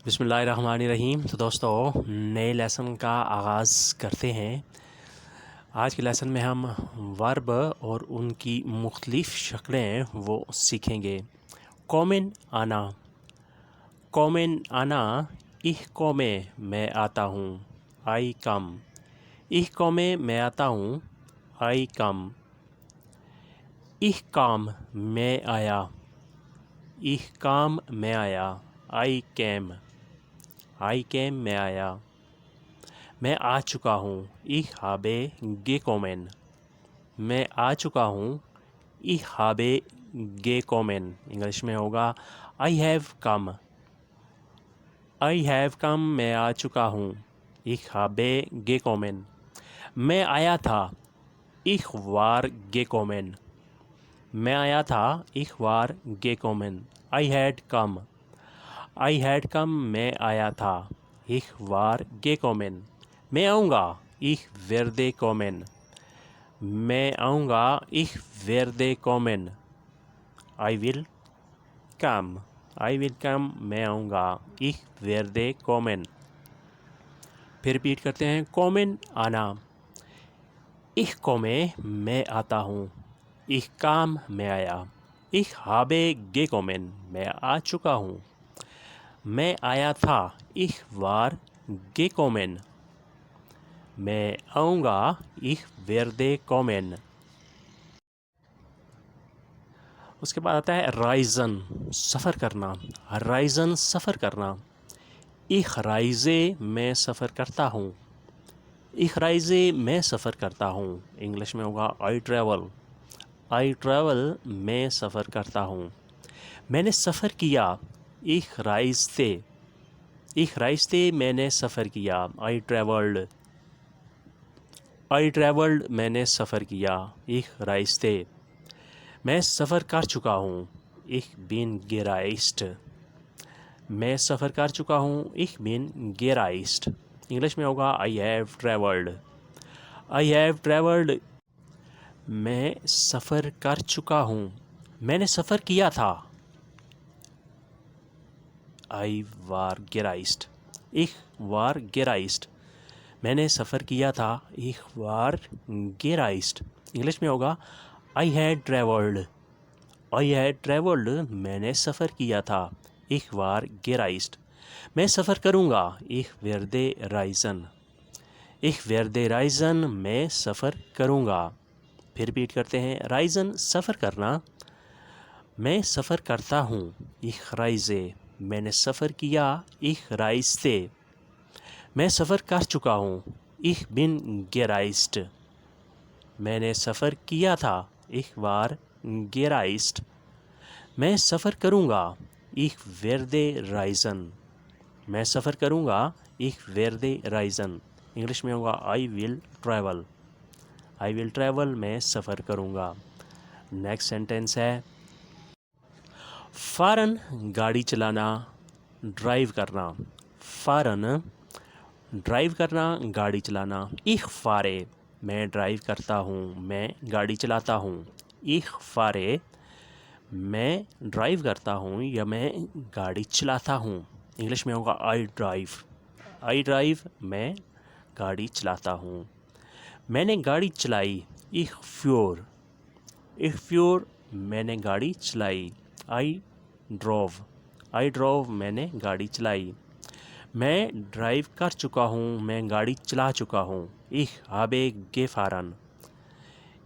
बिस्मिल्लाहिर्रहमानिर्रहीम। तो दोस्तों, नए लेसन का आगाज़ करते हैं। आज के लेसन में हम वर्ब और उनकी मुख्तलिफ़ शक्लें वो सीखेंगे। कॉमन आना। कॉमन आना, इह कौमे मैं आता हूँ, आई कम। इह कौमे मैं आता हूँ, आई कम। इह काम मैं आया, इह काम मैं आया, आई कैम। आई कैम मैं आया। मैं आ चुका हूँ, ich habe gekommen। मैं आ चुका हूँ, ich habe gekommen। इंग्लिश में होगा I have come। I have come, मैं आ चुका हूँ, ich habe gekommen। मैं आया था, ich war gekommen। मैं आया था, ich war gekommen। I had come। I had come, मैं आया था, ich war gekommen। मैं आऊँगा, ich werde kommen। मैं आऊँगा, ich werde kommen। I will come। I will come, मैं आऊँगा, ich werde kommen। फिर रिपीट करते हैं। kommen आना। ich komme, मैं आता हूँ। ich kam, मैं आया। ich habe gekommen, मैं आ चुका हूँ। मैं आया था, ich war gekommen। मैं आऊँगा, ich werde kommen। उसके बाद आता है राइज़न, सफ़र करना। राइज़न, सफ़र करना। ich reise, मैं सफ़र करता हूँ। ich reise, मैं सफ़र करता हूँ। इंग्लिश में होगा I travel। I travel, मैं सफ़र करता हूँ। मैंने सफ़र किया, ich reiste। ich reiste, मैंने सफ़र किया, I traveled। I traveled, मैंने सफ़र किया, ich reiste। मैं सफ़र कर चुका हूँ, ich bin gereist। मैं सफ़र कर चुका हूँ, ich bin gereist। इंग्लिश में होगा I have traveled। I have traveled, मैं सफ़र कर चुका हूँ। मैंने सफ़र किया था, I war gereist। ich war gereist। मैंने सफ़र किया था, ich war gereist। इंग्लिश में होगा I had traveled। I had traveled, मैंने सफ़र किया था, ich war gereist। मैं सफ़र करूँगा, ich werde reisen। ich werde reisen, मैं सफ़र करूँगा। फिर रिपीट करते हैं। reisen, सफ़र करना। मैं सफ़र करता हूँ, ich reise। मैंने सफ़र किया, ich reiste। मैं सफ़र कर चुका हूँ, ich bin gereist। मैंने सफ़र किया था, ich war gereist। मैं सफ़र करूँगा, ich werde reisen। मैं सफ़र करूँगा, ich werde reisen। इंग्लिश में होगा I will travel। I will travel, मैं सफ़र करूँगा। नेक्स्ट सेंटेंस है फ़ारन, गाड़ी चलाना, ड्राइव करना। फ़ारन, ड्राइव करना, गाड़ी चलाना। ich fahre, मैं ड्राइव करता हूँ, मैं गाड़ी चलाता हूँ। ich fahre, मैं ड्राइव करता हूँ या मैं गाड़ी चलाता हूँ। इंग्लिश में होगा I drive। I drive, मैं गाड़ी चलाता हूँ। मैंने गाड़ी चलाई, ich fuhr। ich fuhr, मैंने गाड़ी चलाई, I drove। I drove, मैंने गाड़ी चलाई। मैं ड्राइव कर चुका हूँ, मैं गाड़ी चला चुका हूँ, ich habe gefahren।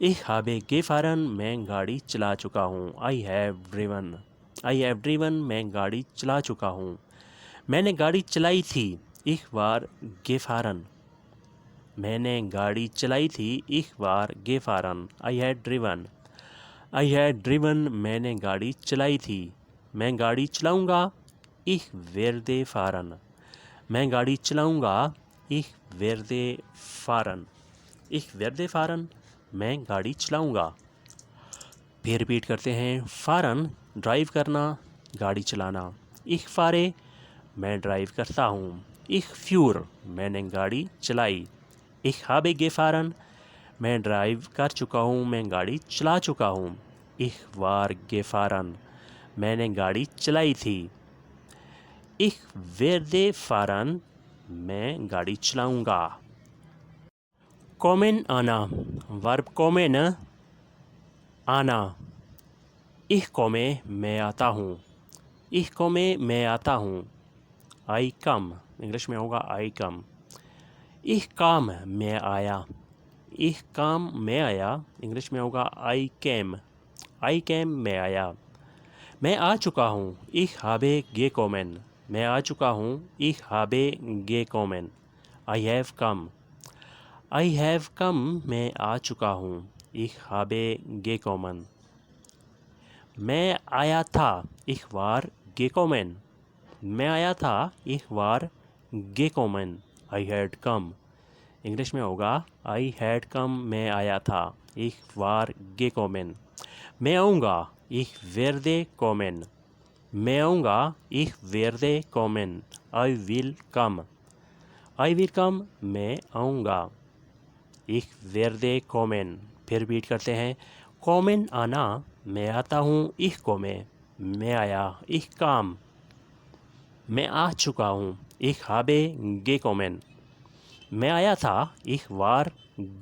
ich habe gefahren, मैं गाड़ी चला चुका हूँ, I have driven। I have driven, मैं गाड़ी चला चुका हूँ। मैंने गाड़ी चलाई थी, ich war gefahren। मैंने गाड़ी चलाई थी, ich war gefahren। I had driven। I had driven, मैंने गाड़ी चलाई थी। मैं गाड़ी चलाऊँगा, ich werde fahren। मैं गाड़ी चलाऊँगा, ich werde fahren। ich werde fahren, मैं गाड़ी चलाऊँगा। फिर रिपीट करते हैं। fahren, ड्राइव करना, गाड़ी चलाना। ich fahre, मैं ड्राइव करता हूँ। ich fuhr, मैंने गाड़ी चलाई। ich habe gefahren, मैं ड्राइव कर चुका हूँ, मैं गाड़ी चला चुका हूँ। ich war gefahren, मैंने गाड़ी चलाई थी। Ich werde fahren, मैं गाड़ी चलाऊंगा। kommen आना, वर्ब kommen आना। Ich komme, मैं आता हूँ। Ich komme, मैं आता हूँ। I come, इंग्लिश में होगा I come। Ich kam, मैं आया। Ich kam, मैं आया, इंग्लिश में होगा I came। I came, मैं आया। मैं आ चुका हूँ। Ich habe gekommen, मैं आ चुका हूँ। Ich habe gekommen। I have come। I have come, मैं आ चुका हूँ। Ich habe gekommen। मैं आया था। Ich war gekommen। मैं आया था। Ich war gekommen। I had come, English में होगा I had come, मैं आया था। Ich war gekommen। मैं आऊँगा। Ich werde kommen। मैं आऊँगा। Ich werde kommen। I will come। I will come, मैं आऊँगा। Ich werde kommen। फिर रिपीट करते हैं। kommen आना, मैं आता हूँ। Ich komme, मैं आया। Ich kam, मैं आ चुका हूँ। Ich habe gekommen। मैं आया था। Ich war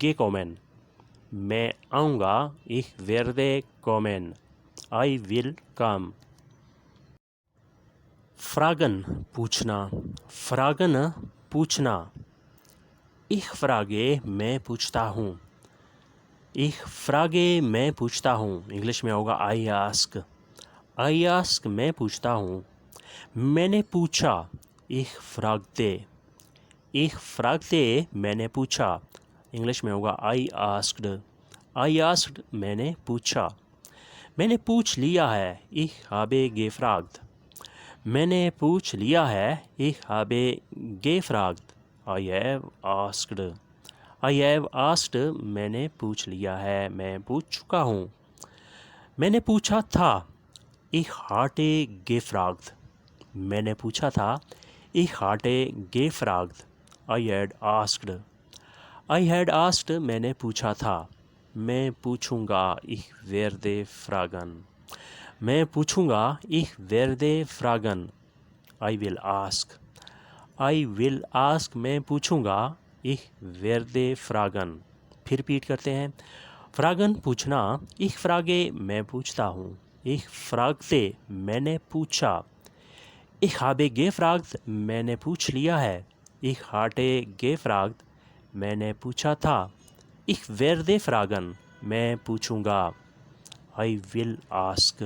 gekommen। मैं आऊँगा। Ich werde kommen। I will come। fragen, पूछना। fragen, पूछना। Ich frage, मैं पूछता हूँ। Ich frage, मैं पूछता हूँ, इंग्लिश में होगा I ask। I ask, मैं पूछता हूँ। मैंने पूछा। Ich fragte। Ich fragte, मैंने पूछा, इंग्लिश में होगा I asked। I asked, मैंने पूछा। मैंने पूछ लिया है। Ich habe gefragt। मैंने पूछ लिया है। Ich habe gefragt। I have asked। I have asked, मैंने पूछ लिया है, मैं पूछ चुका हूँ। मैंने पूछा था। Ich hatte gefragt। मैंने पूछा था। Ich hatte gefragt। I had asked। I had asked, मैंने पूछा था। मैं पूछूंगा। Ich werde fragen। मैं पूछूंगा। Ich werde fragen। I will ask। I will ask, मैं पूछूंगा। Ich werde fragen। फिर रिपीट करते हैं। fragen, पूछना। Ich frage, मैं पूछता हूँ। Ich fragte, मैंने पूछा। Ich habe gefragt, मैंने पूछ लिया है। Ich hatte gefragt, मैंने पूछा था। Ich werde fragen, मैं पूछूंगा। I will ask।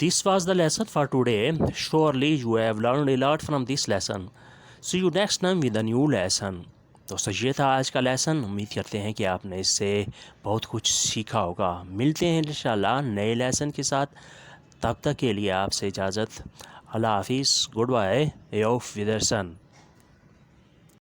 This was the lesson for today. Surely you have learned a lot from this lesson. See you next time with a new lesson. दोस्तों, ये था आज का लेसन। उम्मीद करते हैं कि आपने इससे बहुत कुछ सीखा होगा। मिलते हैं इंशाल्लाह नए लेसन के साथ। तब तक के लिए आपसे इजाज़त। अल्लाह हाफिज़। Good bye. ऑफ विदर्सन।